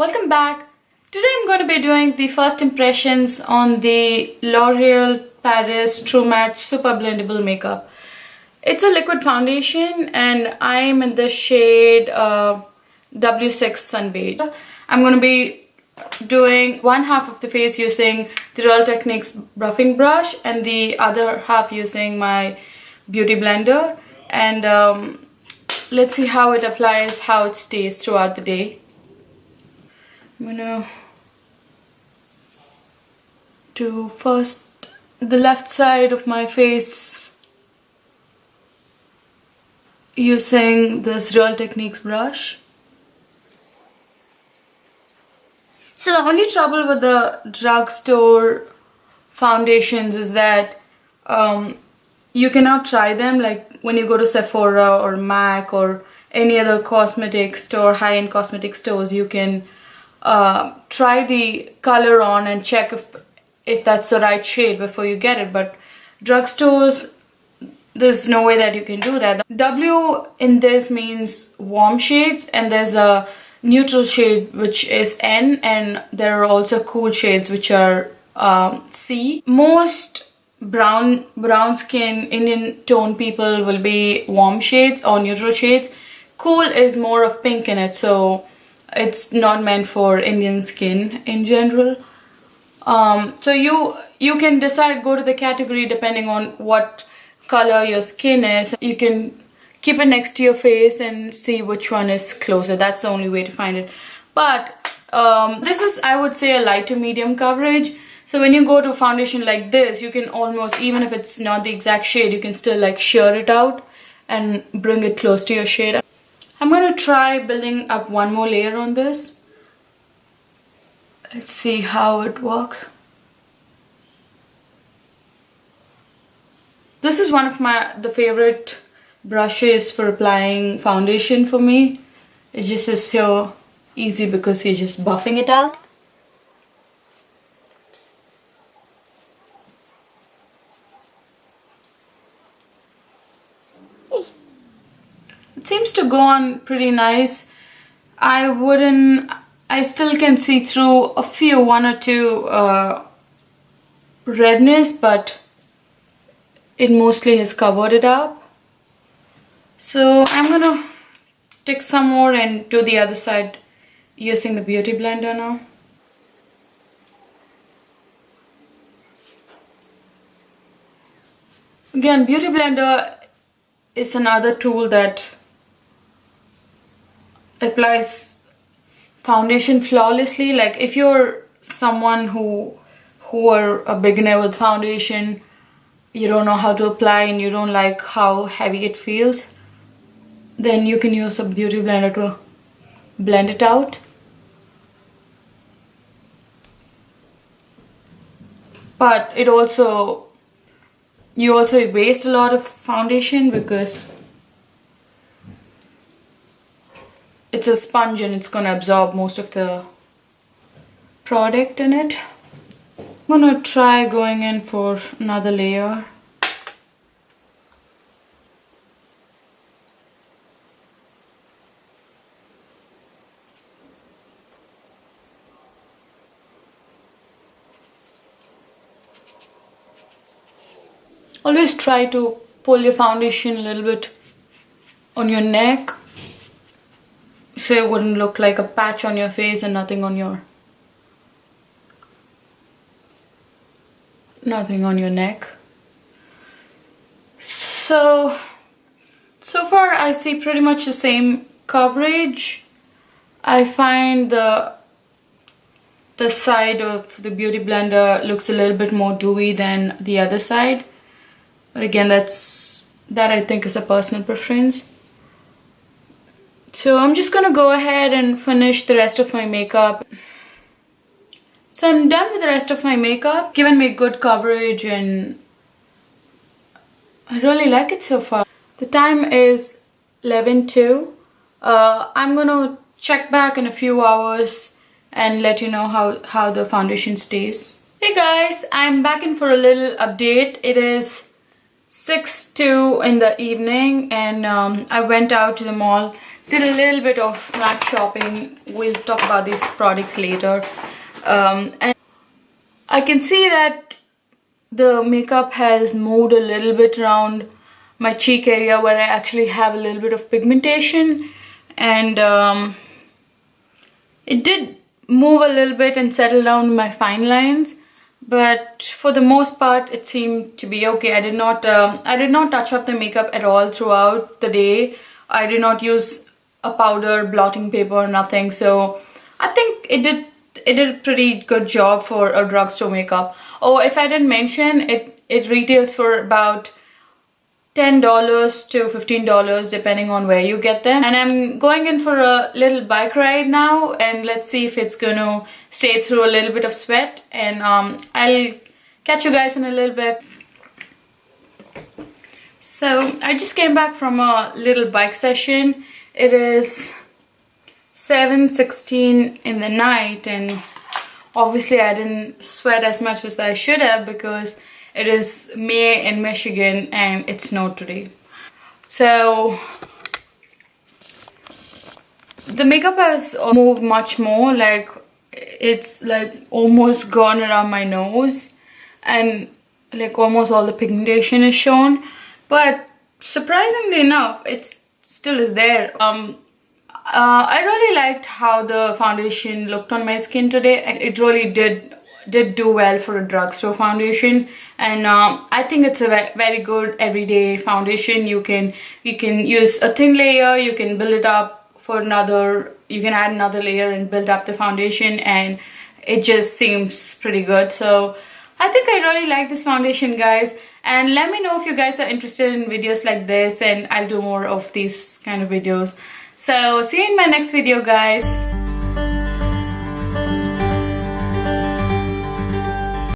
Welcome back. Today I'm going to be doing the first impressions on the L'Oreal Paris True Match Super Blendable makeup. It's a liquid foundation and I'm in the shade W6 Sun Beige. I'm going to be doing one half of the face using the Real Techniques buffing brush and the other half using my beauty blender, and let's see how it applies, how it stays throughout the day. I'm gonna do first the left side of my face using this Real Techniques brush. So the only trouble with the drugstore foundations is that you cannot try them. Like when you go to Sephora or MAC or any other cosmetic store, high-end cosmetic stores, you can try the color on and check if that's the right shade before you get it. But drugstores, there's no way that you can do that. W in this means warm shades, and there's a neutral shade which is N, and there are also cool shades which are C. Most brown skin Indian tone people will be warm shades or neutral shades. Cool is more of pink in it, so it's not meant for Indian skin in general. So you can decide, go to the category depending on what color your skin is. You can keep it next to your face and see which one is closer. That's the only way to find it. But this is, I would say, a light to medium coverage. So when you go to foundation like this, you can almost, even if it's not the exact shade, you can still like sheer it out and bring it close to your shade. I'm going to try building up one more layer on this. Let's see how it works. This is one of the favorite brushes for applying foundation for me. It just is so easy because you're just buffing it out. It seems to go on pretty nice. I still can see through one or two redness, but it mostly has covered it up. So I'm gonna take some more and do the other side using the beauty blender now. Again, beauty blender is another tool that applies foundation flawlessly. Like if you're someone who are a beginner with foundation, you don't know how to apply and you don't like how heavy it feels, then you can use a beauty blender to blend it out. But you also waste a lot of foundation because it's a sponge and it's gonna absorb most of the product in it. I'm gonna try going in for another layer. Always try to pull your foundation a little bit on your neck, so it wouldn't look like a patch on your face and nothing on your neck. So far I see pretty much the same coverage. I find the side of the beauty blender looks a little bit more dewy than the other side, but again, that I think is a personal preference. So I'm just gonna go ahead and finish the rest of my makeup. So I'm done with the rest of my makeup. Given me good coverage and I really like it so far. The time is 11:02. I'm gonna check back in a few hours and let you know how the foundation stays. Hey guys, I'm back in for a little update. It is 6:02 in the evening and I went out to the mall did a little bit of MAC shopping. We'll talk about these products later. And I can see that the makeup has moved a little bit around my cheek area where I actually have a little bit of pigmentation, and it did move a little bit and settle down my fine lines, but for the most part it seemed to be okay. I did not touch up the makeup at all throughout the day. I did not use a powder, blotting paper, nothing. So I think it did a pretty good job for a drugstore makeup. Oh, if I didn't mention, it retails for about $10 to $15 depending on where you get them. And I'm going in for a little bike ride now, and let's see if it's gonna stay through a little bit of sweat, and I'll catch you guys in a little bit. So I just came back from a little bike session. It is 7:16 in the night, and obviously I didn't sweat as much as I should have because it is May in Michigan and it snowed today. So the makeup has moved much more, like it's like almost gone around my nose, and like almost all the pigmentation is shown, but surprisingly enough it still is there. I really liked how the foundation looked on my skin today. It really did do well for a drugstore foundation, and I think it's a very good everyday foundation. You can use a thin layer, you can build it up for another, you can add another layer and build up the foundation, and it just seems pretty good. So I think I really like this foundation, guys, and let me know if you guys are interested in videos like this, and I'll do more of these kind of videos. So see you in my next video, guys.